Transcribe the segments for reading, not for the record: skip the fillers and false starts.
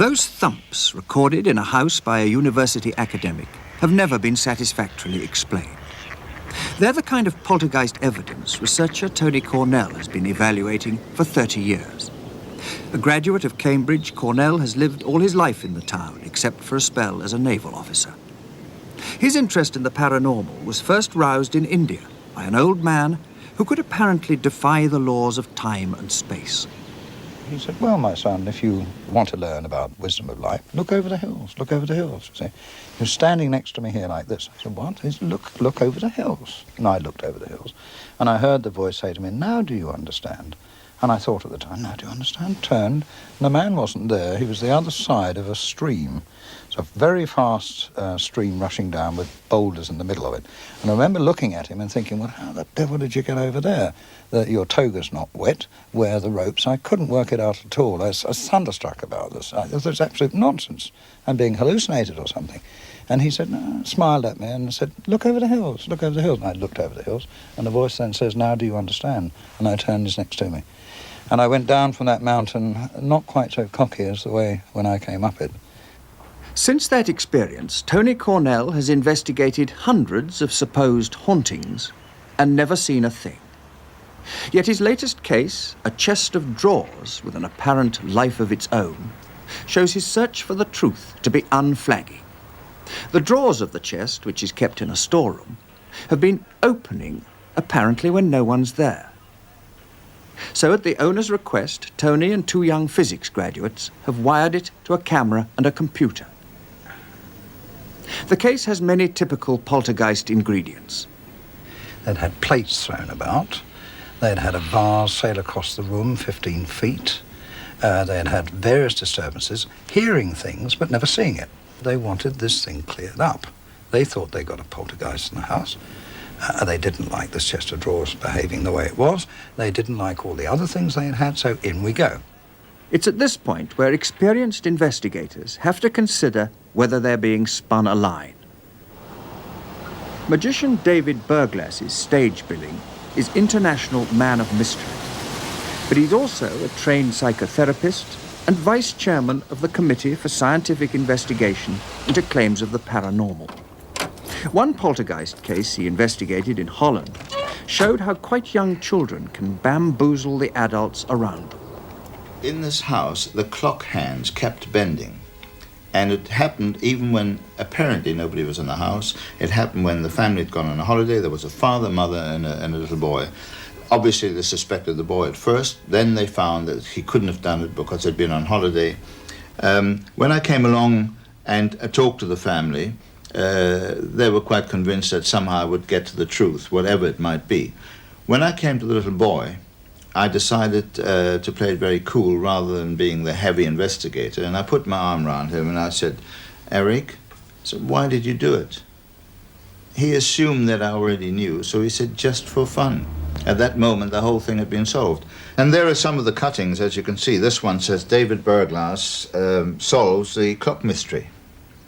Those thumps recorded in a house by a university academic have never been satisfactorily explained. They're the kind of poltergeist evidence researcher Tony Cornell has been evaluating for 30 years. A graduate of Cambridge, Cornell has lived all his life in the town, except for a spell as a naval officer. His interest in the paranormal was first roused in India by an old man who could apparently defy the laws of time and space. He said, well, my son, if you want to learn about wisdom of life, look over the hills, look over the hills. You see, he was standing next to me here like this. I said, what? He said, look over the hills. And I looked over the hills, and I heard the voice say to me, now do you understand? And I thought at the time, now do you understand? Turned, and the man wasn't there. He was the other side of a stream. It's a very fast stream rushing down with boulders in the middle of it. And I remember looking at him and thinking, well, how the devil did you get over there? Your toga's not wet. Where are the ropes? I couldn't work it out at all. I was thunderstruck about this. This is absolute nonsense. I'm being hallucinated or something. And he said, no, smiled at me and said, look over the hills, look over the hills. And I looked over the hills, and the voice then says, now do you understand? And I turned, he's next to me. And I went down from that mountain, not quite so cocky as the way when I came up it. Since that experience, Tony Cornell has investigated hundreds of supposed hauntings and never seen a thing. Yet his latest case, a chest of drawers with an apparent life of its own, shows his search for the truth to be unflagging. The drawers of the chest, which is kept in a storeroom, have been opening apparently when no one's there. So at the owner's request, Tony and two young physics graduates have wired it to a camera and a computer. The case has many typical poltergeist ingredients. They'd had plates thrown about. They'd had a vase sail across the room 15 feet. They'd had various disturbances, hearing things but never seeing it. They wanted this thing cleared up. They thought they got a poltergeist in the house. They didn't like this chest of drawers behaving the way it was. They didn't like all the other things they had had, so in we go. It's at this point where experienced investigators have to consider whether they're being spun a line. Magician David Berglas's stage billing is International Man of Mystery, but he's also a trained psychotherapist and vice chairman of the Committee for Scientific Investigation into Claims of the Paranormal. One poltergeist case he investigated in Holland showed how quite young children can bamboozle the adults around them. In this house, the clock hands kept bending. And it happened even when apparently nobody was in the house. It happened when the family had gone on a holiday. There was a father, mother, and a little boy. Obviously, they suspected the boy at first. Then they found that he couldn't have done it because he'd been on holiday. When I came along and talked to the family, they were quite convinced that somehow I would get to the truth, whatever it might be. When I came to the little boy, I decided to play it very cool rather than being the heavy investigator, and I put my arm around him and I said, Eric, so why did you do it? He assumed that I already knew, so he said, just for fun. At that moment, the whole thing had been solved. And there are some of the cuttings, as you can see. This one says, David Berglas solves the clock mystery.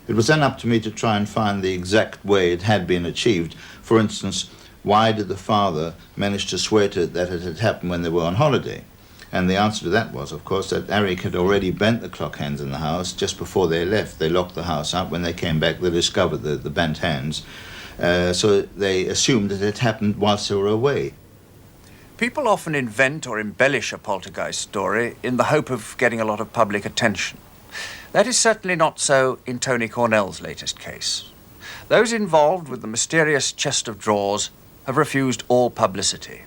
It was then up to me to try and find the exact way it had been achieved. For instance, why did the father manage to swear to it that it had happened when they were on holiday? And the answer to that was, of course, that Eric had already bent the clock hands in the house just before they left. They locked the house up. When they came back, they discovered the bent hands. So they assumed that it happened whilst they were away. People often invent or embellish a poltergeist story in the hope of getting a lot of public attention. That is certainly not so in Tony Cornell's latest case. Those involved with the mysterious chest of drawers have refused all publicity.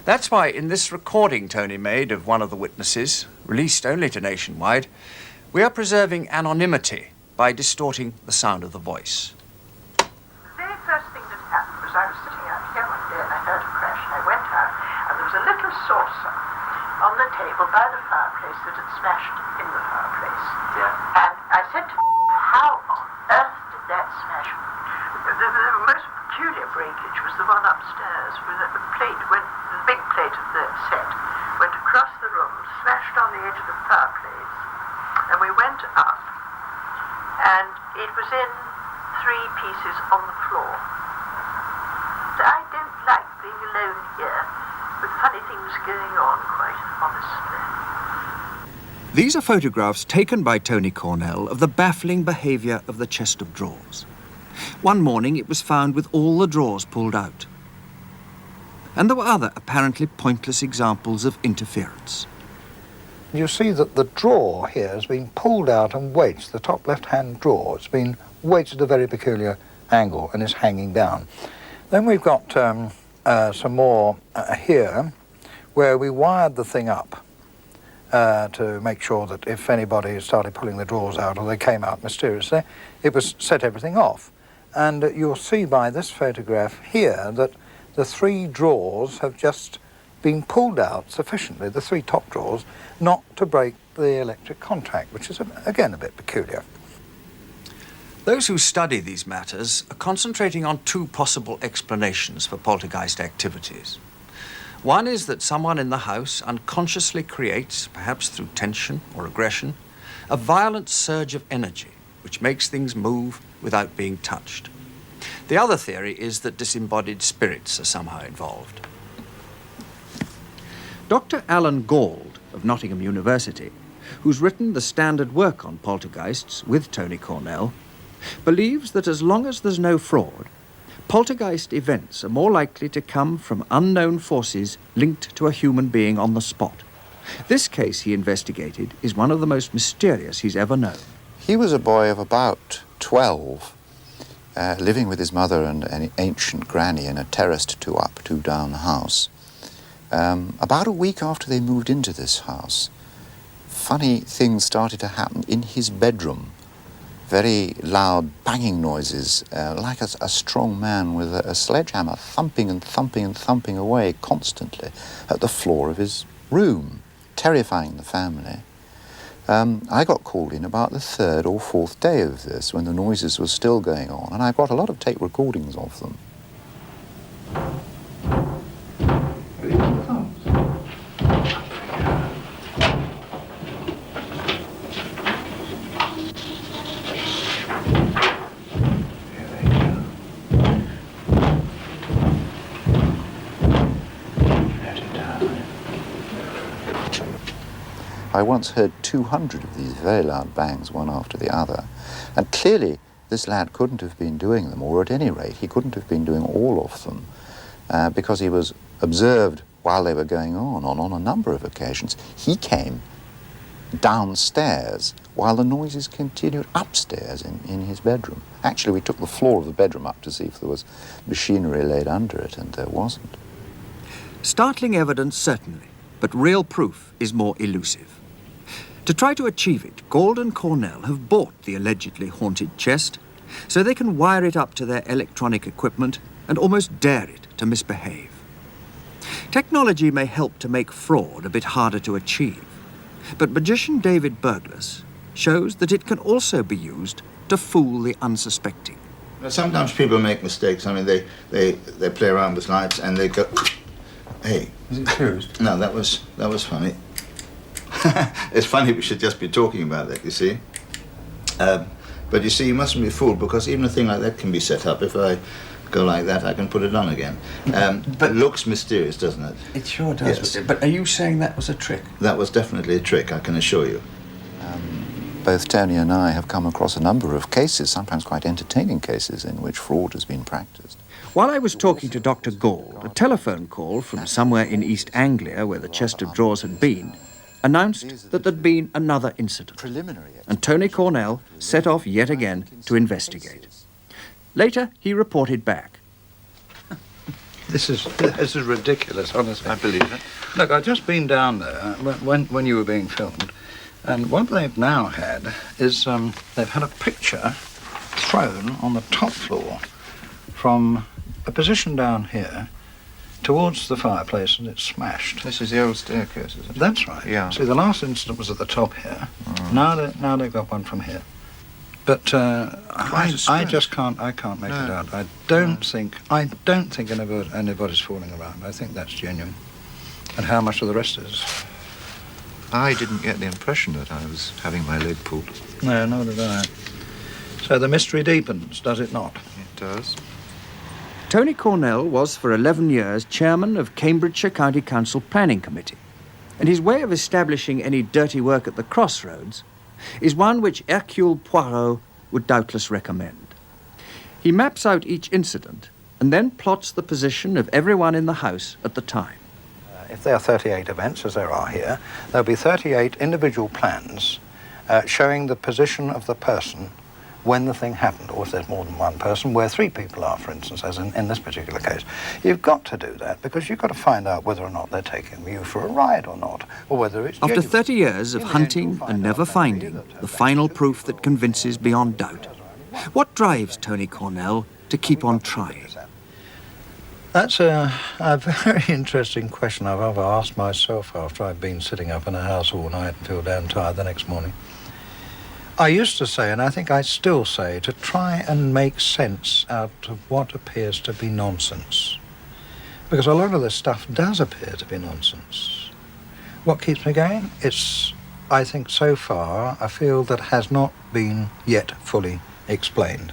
That's why in this recording Tony made of one of the witnesses, released only to Nationwide, we are preserving anonymity by distorting the sound of the voice. The very first thing that happened was I was sitting out here one day and I heard a crash and I went out and there was a little saucer on the table by the fireplace that had smashed in the fireplace. Yeah. And I said to how on earth did that smash? The most peculiar breakage was the one upstairs with the plate, the big plate of the set went across the room, smashed on the edge of the fireplace, and we went up, and it was in 3 pieces on the floor. I don't like being alone here with funny things going on, quite honestly. These are photographs taken by Tony Cornell of the baffling behaviour of the chest of drawers. One morning it was found with all the drawers pulled out. And there were other apparently pointless examples of interference. You see that the drawer here has been pulled out and wedged, the top left-hand drawer. It's been wedged at a very peculiar angle and is hanging down. Then we've got some more here where we wired the thing up to make sure that if anybody started pulling the drawers out or they came out mysteriously, it was set everything off. And you'll see by this photograph here that the 3 drawers have just been pulled out sufficiently, the 3 top drawers, not to break the electric contact, which is, again, a bit peculiar. Those who study these matters are concentrating on 2 possible explanations for poltergeist activities. One is that someone in the house unconsciously creates, perhaps through tension or aggression, a violent surge of energy which makes things move without being touched. The other theory is that disembodied spirits are somehow involved. Dr. Alan Gauld of Nottingham University, who's written the standard work on poltergeists with Tony Cornell, believes that as long as there's no fraud, poltergeist events are more likely to come from unknown forces linked to a human being on the spot. This case he investigated is one of the most mysterious he's ever known. He was a boy of about 12, living with his mother and an ancient granny in a terraced 2-up, 2-down house. About a week after they moved into this house, funny things started to happen in his bedroom. Very loud banging noises, like a strong man with a sledgehammer thumping and thumping and thumping away constantly at the floor of his room, terrifying the family. I got called in about the 3rd or 4th day of this, when the noises were still going on, and I've got a lot of tape recordings of them. I once heard 200 of these very loud bangs, one after the other. And clearly, this lad couldn't have been doing them, or at any rate, he couldn't have been doing all of them, because he was observed while they were going on a number of occasions. He came downstairs while the noises continued upstairs in his bedroom. Actually, we took the floor of the bedroom up to see if there was machinery laid under it, and there wasn't. Startling evidence, certainly, but real proof is more elusive. To try to achieve it, Gauld and Cornell have bought the allegedly haunted chest so they can wire it up to their electronic equipment and almost dare it to misbehave. Technology may help to make fraud a bit harder to achieve, but magician David Berglas shows that it can also be used to fool the unsuspecting. Sometimes people make mistakes. I mean, they play around with lights and they go, hey. Is it serious? No, that was funny. It's funny we should just be talking about that, you see. But you see, you mustn't be fooled, because even a thing like that can be set up. If I go like that, I can put it on again. But it looks mysterious, doesn't it? It sure does. Yes. But are you saying that was a trick? That was definitely a trick, I can assure you. Both Tony and I have come across a number of cases, sometimes quite entertaining cases, in which fraud has been practiced. While I was talking to Dr. Gauld, a telephone call from somewhere in East Anglia, where the chest of drawers had been, announced that there'd been another incident. And Tony Cornell set off yet again to investigate. Later, he reported back. This is ridiculous, honestly. I believe it. Look, I've just been down there when you were being filmed, and what they've now had is they've had a picture thrown on the top floor from a position down here towards the fireplace, and it's smashed. This is the old staircase, is it? That's right. Yeah. See, the last incident was at the top here. Now they've got one from here. But I just can't make it out. I don't think anybody's fooling around. I think that's genuine. And how much of the rest is? I didn't get the impression that I was having my leg pulled. No, nor did I. So the mystery deepens, does it not? It does. Tony Cornell was for 11 years chairman of Cambridgeshire County Council Planning Committee. And his way of establishing any dirty work at the crossroads is one which Hercule Poirot would doubtless recommend. He maps out each incident and then plots the position of everyone in the house at the time. If there are 38 events, as there are here, there'll be 38 individual plans showing the position of the person when the thing happened, or if there's more than one person, where 3 people are, for instance, as in this particular case. You've got to do that because you've got to find out whether or not they're taking you for a ride or not, or whether it's After genuine. 30 years of hunting and never finding the final proof that convinces beyond doubt, what drives Tony Cornell to keep on trying? That's a very interesting question I've ever asked myself after I've been sitting up in a house all night and feel damn tired the next morning. I used to say, and I think I still say, to try and make sense out of what appears to be nonsense. Because a lot of this stuff does appear to be nonsense. What keeps me going? It's, I think, so far, a field that has not been yet fully explained.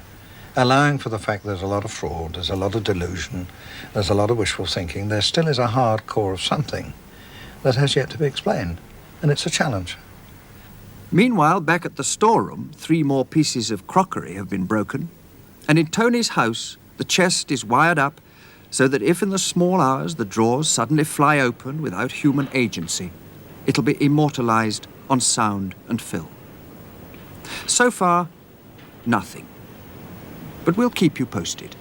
Allowing for the fact there's a lot of fraud, there's a lot of delusion, there's a lot of wishful thinking, there still is a hard core of something that has yet to be explained. And it's a challenge. Meanwhile, back at the storeroom, 3 more pieces of crockery have been broken, and in Tony's house, the chest is wired up so that if in the small hours the drawers suddenly fly open without human agency, it'll be immortalized on sound and film. So far, nothing. But we'll keep you posted.